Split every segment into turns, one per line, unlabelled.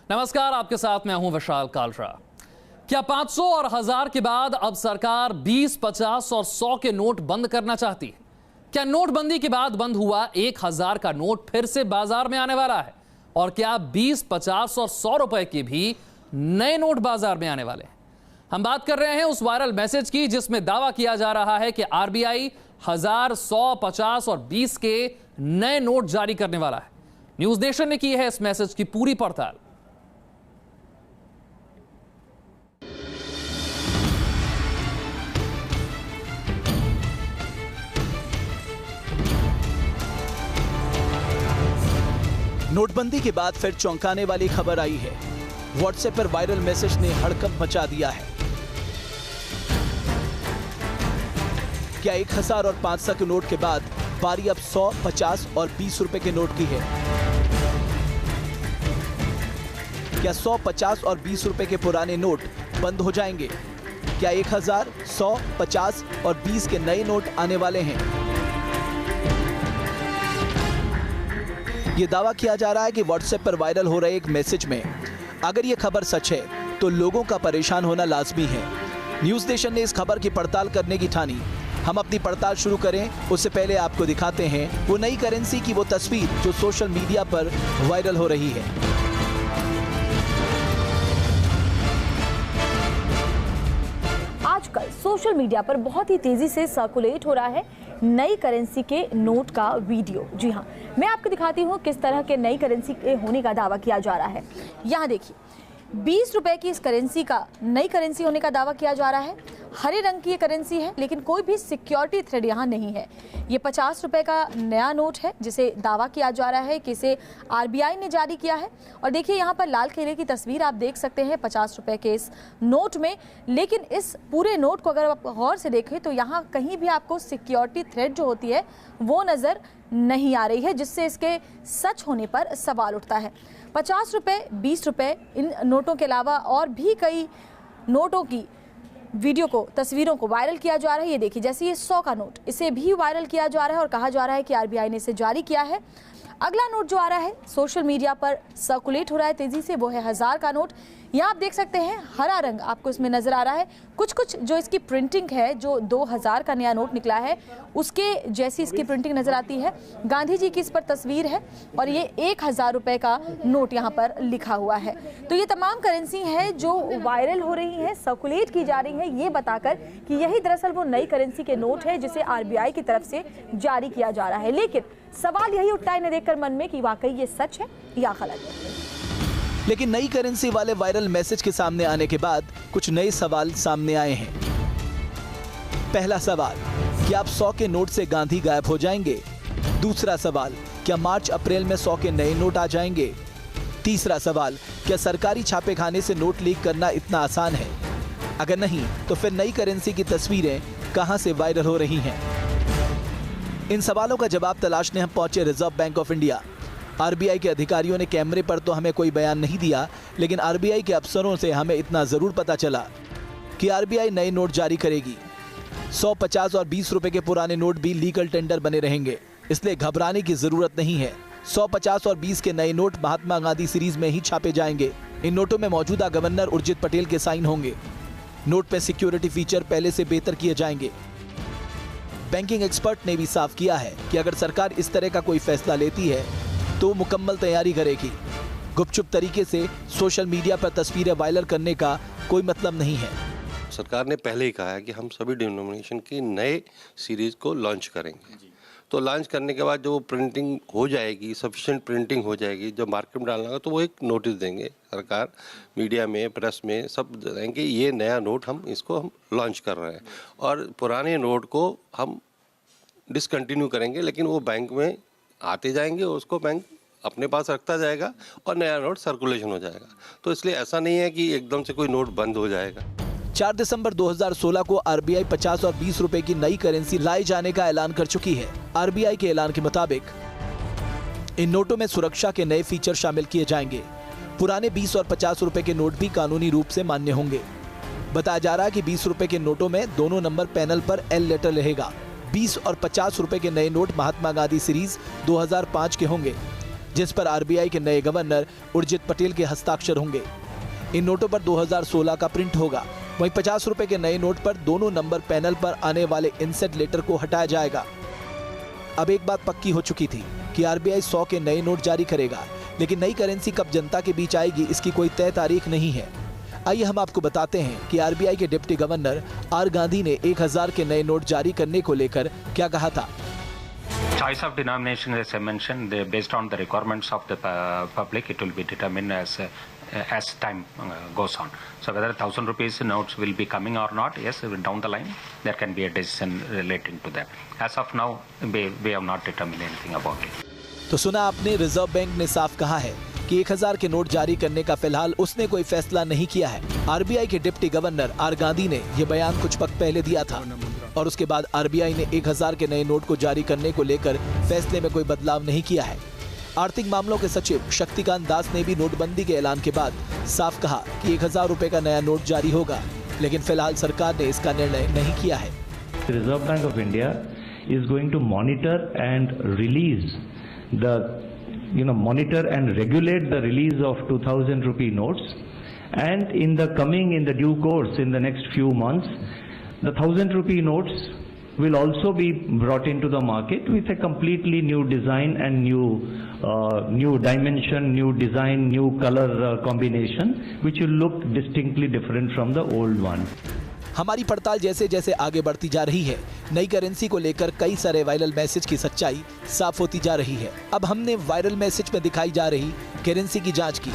नमस्कार, आपके साथ मैं हूं विशाल कालरा। क्या 500 और 1000 के बाद अब सरकार 20, 50 और 100 के नोट बंद करना चाहती है? क्या नोटबंदी के बाद बंद हुआ 1000 का नोट फिर से बाजार में आने वाला है? और क्या 20, 50 और 100 रुपए के भी नए नोट बाजार में आने वाले हैं? हम बात कर रहे हैं उस वायरल मैसेज की जिसमें दावा किया जा रहा है कि आरबीआई 1000, 100, 50 और 20 के नए नोट जारी करने वाला है। न्यूज नेशन ने की है इस मैसेज की पूरी पड़ताल।
नोटबंदी के बाद फिर चौंकाने वाली खबर आई है। व्हाट्सएप पर वायरल मैसेज ने हड़कंप मचा दिया है। क्या 1000 और 500 के नोट के बाद बारी अब 100, 50 और 20 रुपए के नोट की है? क्या 100, 50 और 20 रुपए के पुराने नोट बंद हो जाएंगे? क्या 1000, 100, 50 और 20 के नए नोट आने वाले हैं? ये दावा किया जा रहा है कि व्हाट्सएप पर वायरल हो रहे एक मैसेज में अगर ये खबर सच है तो लोगों का परेशान होना लाजमी है। न्यूज नेशन ने इस खबर की पड़ताल करने की ठानी। हम अपनी पड़ताल शुरू करें उससे पहले आपको दिखाते हैं वो नई करेंसी की वो तस्वीर जो सोशल मीडिया पर वायरल हो रही है।
आजकल सोशल मीडिया पर बहुत ही तेजी से सर्कुलेट हो रहा है नई करेंसी के नोट का वीडियो। जी हाँ, मैं आपको दिखाती हूँ किस तरह के नई करेंसी के होने का दावा किया जा रहा है। यहाँ देखिए, 20 रुपए की इस करेंसी का नई करेंसी होने का दावा किया जा रहा है। हरे रंग की ये करेंसी है, लेकिन कोई भी सिक्योरिटी थ्रेड यहाँ नहीं है। ये 50 रुपए का नया नोट है जिसे दावा किया जा रहा है कि इसे आरबीआई ने जारी किया है। और देखिए यहाँ पर लाल किले की तस्वीर आप देख सकते हैं 50 रुपए के इस नोट में। लेकिन इस पूरे नोट को अगर आप गौर से देखें तो यहाँ कहीं भी आपको सिक्योरिटी थ्रेड जो होती है वो नज़र नहीं आ रही है, जिससे इसके सच होने पर सवाल उठता है। 50 रुपए, 20 रुपए, इन नोटों के अलावा और भी कई नोटों की वीडियो को, तस्वीरों को वायरल किया जा रहा है। ये देखिए, जैसे ये 100 का नोट, इसे भी वायरल किया जा रहा है और कहा जा रहा है कि आरबीआई ने इसे जारी किया है। अगला नोट जो आ रहा है सोशल मीडिया पर सर्कुलेट हो रहा है तेजी से, वो है 1000 का नोट। यहाँ आप देख सकते हैं हरा रंग आपको इसमें नजर आ रहा है। कुछ जो इसकी प्रिंटिंग है, जो 2000 का नया नोट निकला है उसके जैसी इसकी प्रिंटिंग नजर आती है। गांधी जी की इस पर तस्वीर है और ये 1000 रुपए का नोट यहाँ पर लिखा हुआ है। तो ये तमाम करेंसी है जो वायरल हो रही है, सर्कुलेट की जा रही है, ये बताकर कि यही दरअसल वो नई करेंसी के नोट है जिसे आरबीआई की तरफ से जारी किया जा रहा है। लेकिन सवाल यही उठता है इन्हें देखकर मन में कि वाकई ये सच है या गलत है।
लेकिन नई करेंसी वाले वायरल मैसेज के सामने आने के बाद कुछ नए सवाल सामने आए हैं। पहला सवाल, क्या अब 100 के नोट से गांधी गायब हो जाएंगे? दूसरा सवाल, क्या मार्च अप्रैल में 100 के नए नोट आ जाएंगे? तीसरा सवाल, क्या सरकारी छापेखाने से नोट लीक करना इतना आसान है? अगर नहीं तो फिर नई करेंसी की तस्वीरें कहां से वायरल हो रही हैं? इन सवालों का जवाब तलाशने हम पहुंचे reserve bank of India. RBI के अधिकारियों ने कैमरे पर तो हमें कोई बयान नहीं दिया, लेकिन आरबीआई के अफसरों से हमें इतना जरूर पता चला कि आरबीआई नए नोट जारी करेगी। 100, 50 और 20 रुपए के पुराने नोट भी लीगल टेंडर बने रहेंगे, इसलिए घबराने की जरूरत नहीं है। 100, 50 और 20 के नए नोट महात्मा गांधी सीरीज में ही छापे जाएंगे। इन नोटों में मौजूदा गवर्नर उर्जित पटेल के साइन होंगे। नोट पे सिक्योरिटी फीचर पहले से बेहतर किए जाएंगे। बैंकिंग एक्सपर्ट ने भी साफ किया है कि अगर सरकार इस तरह का कोई फैसला लेती है तो मुकम्मल तैयारी करेगी। गुपचुप तरीके से सोशल मीडिया पर तस्वीरें वायरल करने का कोई मतलब नहीं है।
सरकार ने पहले ही कहा है कि हम सभी डिनोमिनेशन की नए सीरीज को लॉन्च करेंगे। तो लॉन्च करने के बाद जो प्रिंटिंग हो जाएगी, सफिशिएंट प्रिंटिंग हो जाएगी, जब मार्केट में डालना होगा तो वो एक नोटिस देंगे सरकार, मीडिया में, प्रेस में सब देंगे ये नया नोट हम लॉन्च कर रहे हैं। और पुराने नोट को हम डिसकंटिन्यू करेंगे, लेकिन वो बैंक में आते जाएंगे, उसको बैंक अपने पास रखता जाएगा और नया नोट सर्कुलेशन हो जाएगा। तो इसलिए ऐसा नहीं है कि एकदम से कोई नोट बंद हो जाएगा।
4 दिसंबर 2016 को आरबीआई 50 और 20 रुपए की नई करेंसी लाए जाने का ऐलान कर चुकी है। आरबीआई के ऐलान के मुताबिक इन नोटों में सुरक्षा के नए फीचर शामिल किए जाएंगे। पुराने 20 और 50 रुपए के नोट भी कानूनी रूप से मान्य होंगे। बताया जा रहा है कि 20 रुपए के नोटों में दोनों नंबर पैनल पर एल लेटर रहेगा। 20 और 50 रुपए के नए नोट महात्मा गांधी सीरीज 2005 के होंगे। जिस पर आरबीआई के नए गवर्नर उर्जित पटेल के हस्ताक्षर होंगे। इन नोटों पर 2016 का प्रिंट होगा। वहीं 50 रुपए के नए नोट पर दोनों नंबर पैनल पर आने वाले इनसेट लेटर को हटाया जाएगा। अब एक बात पक्की हो चुकी थी कि आरबीआई 100 के नए नोट जारी करेगा, लेकिन नई करेंसी कब जनता के बीच आएगी इसकी कोई तय तारीख नहीं है। आइए हम आपको बताते हैं कि आरबीआई के डिप्टी गवर्नर आर गांधी ने 1000 के नए नोट जारी करने को लेकर क्या कहा था।
Choice of denomination, as I mentioned, based on the requirements of the public, it will be determined as time goes on. So whether 1,000 rupees notes will be coming or not, yes, down the line there can be a decision relating to that. As of now, we have not determined anything about it.
तो सुना आपने, reserve bank ने साफ कहा है कि 1000 के note जारी करने का फिलहाल उसने कोई फैसला नहीं किया है। आरबीआई के डिप्टी गवर्नर आर गांधी ने यह बयान कुछ वक्त पहले दिया था और उसके बाद आरबीआई ने 1000 के नए नोट को जारी करने को लेकर फैसले में कोई बदलाव नहीं किया है। आर्थिक मामलों के सचिव शक्तिकांत दास ने भी नोटबंदी के ऐलान के बाद साफ कहा कि 1000 रुपए का नया नोट जारी होगा, लेकिन फिलहाल सरकार ने इसका निर्णय नहीं किया है।
Reserve bank of India is going to monitor and release monitor and regulate the release of 2000 rupee notes, and in the due course in the next few months the 1000 rupee notes will also be brought into the market with a completely new design and new dimension, new design, new color combination, which will look distinctly different from the old one.
हमारी पड़ताल जैसे जैसे आगे बढ़ती जा रही है, नई करेंसी को लेकर कई सारे वायरल मैसेज की सच्चाई साफ होती जा रही है। अब हमने वायरल मैसेज में दिखाई जा रही करेंसी की जांच की।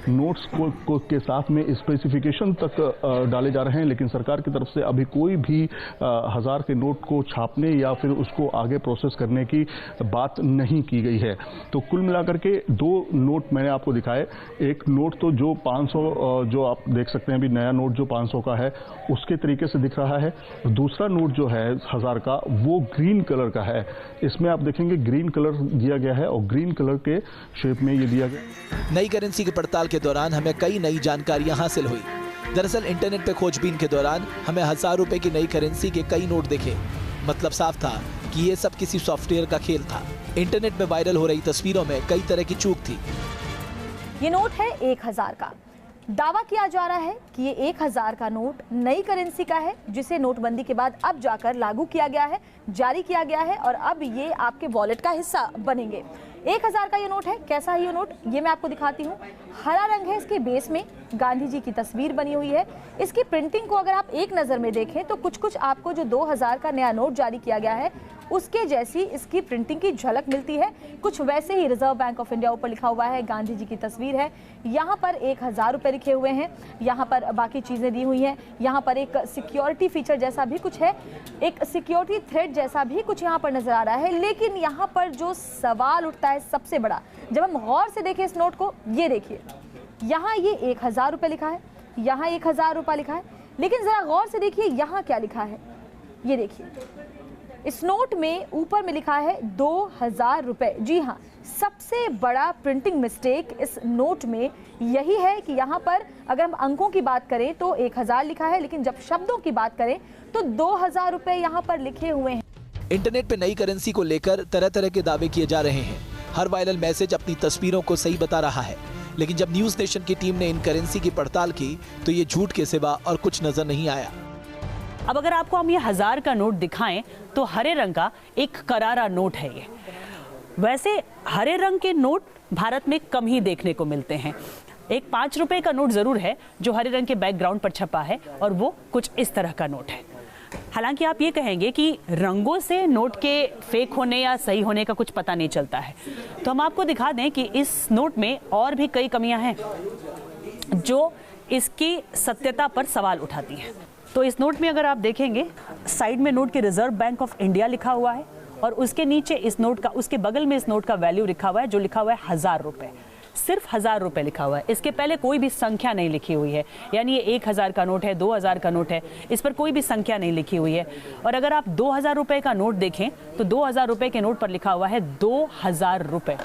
नोट्स को के साथ में स्पेसिफिकेशन तक डाले जा रहे हैं, लेकिन सरकार की तरफ से अभी कोई भी 1000 के नोट को छापने या फिर उसको आगे प्रोसेस करने की बात नहीं की गई है। तो कुल मिलाकर के 2 नोट मैंने आपको दिखाए। एक नोट तो जो 500 जो आप देख सकते हैं अभी नया नोट जो 500 का है उसके तरीके से दिख रहा है। दूसरा नोट जो है 1000 का वो ग्रीन कलर का है। इसमें आप देखेंगे ग्रीन कलर दिया गया है और ग्रीन कलर के शेप में ये दिया गया।
नई करेंसी की पड़ताल के दौरान हमें कई नई जानकारियां हासिल हुई। दरअसल इंटरनेट पे खोजबीन के दौरान हमें 1000 रुपए की नई करेंसी के कई नोट दिखे। मतलब साफ था कि ये सब किसी सॉफ्टवेयर का खेल था। इंटरनेट में वायरल हो रही तस्वीरों में कई तरह की चूक थी।
ये नोट है 1000 का। दावा किया जा रहा है कि ये 1000 का नोट नई करेंसी का है, जिसे नोटबंदी के बाद अब जाकर लागू किया गया है, जारी किया गया है और अब ये आपके वॉलेट का हिस्सा बनेंगे। 1000 का ये नोट है। कैसा है ये नोट, ये मैं आपको दिखाती हूँ। हरा रंग है इसके बेस में, गांधी जी की तस्वीर बनी हुई है। इसकी प्रिंटिंग को अगर आप एक नज़र में देखें तो कुछ आपको जो 2000 का नया नोट जारी किया गया है उसके जैसी इसकी प्रिंटिंग की झलक मिलती है। कुछ वैसे ही रिजर्व बैंक ऑफ इंडिया ऊपर लिखा हुआ है, गांधी जी की तस्वीर है। यहाँ पर 1000 रुपये लिखे हुए हैं, यहाँ पर बाकी चीज़ें दी हुई हैं। यहाँ पर एक सिक्योरिटी फीचर जैसा भी कुछ है, एक सिक्योरिटी थ्रेड जैसा भी कुछ यहाँ पर नजर आ रहा है। लेकिन यहाँ पर जो सवाल उठता है सबसे बड़ा, जब हम गौर से देखें इस नोट को, ये देखिए यहाँ ये 1000 रुपये लिखा है, यहाँ 1000 रुपये लिखा है, लेकिन जरा गौर से देखिए यहाँ क्या लिखा है। ये देखिए इस नोट में ऊपर में लिखा है 2000 रुपये। जी हाँ, सबसे बड़ा प्रिंटिंग मिस्टेक इस नोट में यही है कि यहाँ पर अगर हम अंकों की बात करें तो 1000 लिखा है, लेकिन जब शब्दों की बात करें तो 2000 रुपये यहाँ पर लिखे हुए हैं।
इंटरनेट पे नई करेंसी को लेकर तरह तरह के दावे किए जा रहे हैं। हर वायरल मैसेज अपनी तस्वीरों को सही बता रहा है, लेकिन जब न्यूज नेशन की टीम ने इन करेंसी की पड़ताल की तो ये झूठ के सिवा और कुछ नजर नहीं आया।
अब अगर आपको हम ये 1000 का नोट दिखाएं तो हरे रंग का एक करारा नोट है ये। वैसे हरे रंग के नोट भारत में कम ही देखने को मिलते हैं। एक 5 रुपए का नोट जरूर है जो हरे रंग के बैकग्राउंड पर छपा है और वो कुछ इस तरह का नोट है। हालांकि आप ये कहेंगे कि रंगों से नोट के फेक होने या सही होने का कुछ पता नहीं चलता है, तो हम आपको दिखा दें कि इस नोट में और भी कई कमियां हैं जो इसकी सत्यता पर सवाल उठाती हैं। तो इस नोट में अगर आप देखेंगे, साइड में नोट के रिजर्व बैंक ऑफ इंडिया लिखा हुआ है और उसके नीचे इस नोट का, उसके बगल में इस नोट का वैल्यू लिखा हुआ है जो लिखा हुआ है 1000 रुपये। सिर्फ 1000 रुपये लिखा हुआ है, इसके पहले कोई भी संख्या नहीं लिखी हुई है। यानी ये 1000 का नोट है, 2000 का नोट है, इस पर कोई भी संख्या नहीं लिखी हुई है। और अगर आप 2000 रुपये का नोट देखें तो 2000 रुपये के नोट पर लिखा हुआ है 2000 रुपये,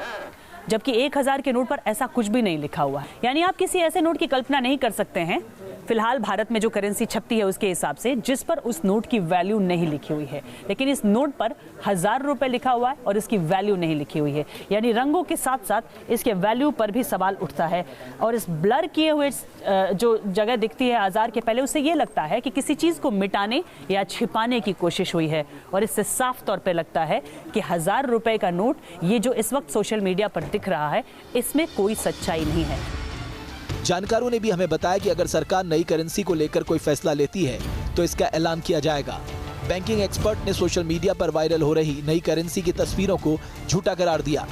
जबकि 1000 के नोट पर ऐसा कुछ भी नहीं लिखा हुआ है। यानी आप किसी ऐसे नोट की कल्पना नहीं कर सकते हैं फिलहाल भारत में जो करेंसी छपती है उसके हिसाब से, जिस पर उस नोट की वैल्यू नहीं लिखी हुई है, लेकिन इस नोट पर 1000 रुपए लिखा हुआ है और इसकी वैल्यू नहीं लिखी हुई है। यानी रंगों के साथ साथ इसके वैल्यू पर भी सवाल उठता है। और इस ब्लर किए हुए जो जगह दिखती है 1000 के पहले, उससे ये लगता है कि किसी चीज को मिटाने या छिपाने की कोशिश हुई है। और इससे साफ तौर पर लगता है कि 1000 रुपए का नोट, ये जो इस वक्त सोशल मीडिया पर दिख रहा है, इसमें कोई सच्चाई नहीं है।
जानकारों ने भी हमें बताया कि अगर सरकार नई करेंसी को लेकर कोई फैसला लेती है तो इसका ऐलान किया जाएगा। बैंकिंग एक्सपर्ट ने सोशल मीडिया पर वायरल हो रही नई करेंसी की तस्वीरों को झूठा करार दिया।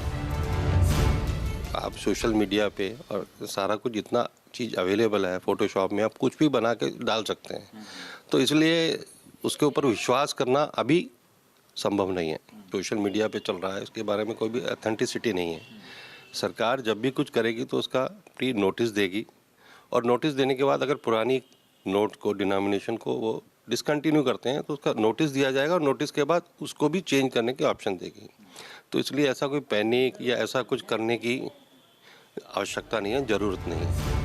आप सोशल मीडिया पे और सारा कुछ जितना चीज़ अवेलेबल है, फोटोशॉप में आप कुछ भी बना के डाल सकते हैं, तो इसलिए उसके ऊपर विश्वास करना अभी संभव नहीं है। सोशल मीडिया पे चल रहा है, इसके बारे में कोई भी ऑथेंटिसिटी नहीं है। सरकार जब भी कुछ करेगी तो उसका प्री नोटिस देगी, और नोटिस देने के बाद अगर पुरानी नोट को, डिनोमिनेशन को वो डिसकंटिन्यू करते हैं तो उसका नोटिस दिया जाएगा, और नोटिस के बाद उसको भी चेंज करने की ऑप्शन देगी। तो इसलिए ऐसा कोई पैनिक या ऐसा कुछ करने की आवश्यकता नहीं है, ज़रूरत नहीं है।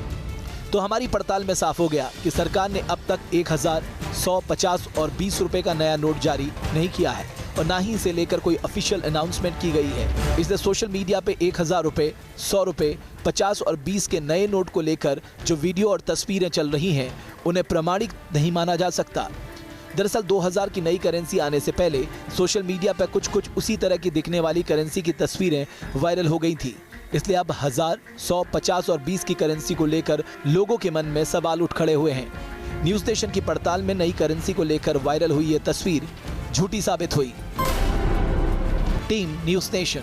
तो हमारी पड़ताल में साफ हो गया कि सरकार ने अब तक 1000, 100, 50 और 20 रुपए का नया नोट जारी नहीं किया है, और ना ही इसे लेकर कोई ऑफिशियल अनाउंसमेंट की गई है। इसलिए सोशल मीडिया पे 1000 रुपए, 100 रुपए, 50 और 20 के नए नोट को लेकर जो वीडियो और तस्वीरें चल रही हैं, उन्हें प्रमाणिक नहीं माना जा सकता। दरअसल 2000 की नई करेंसी आने से पहले सोशल मीडिया पर कुछ उसी तरह की दिखने वाली करेंसी की तस्वीरें वायरल हो गई थी। इसलिए अब 1000, 100, 50 और 20 की करेंसी को लेकर लोगों के मन में सवाल उठ खड़े हुए हैं। न्यूज स्टेशन की पड़ताल में नई करेंसी को लेकर वायरल हुई ये तस्वीर झूठी साबित हुई। Team news nation.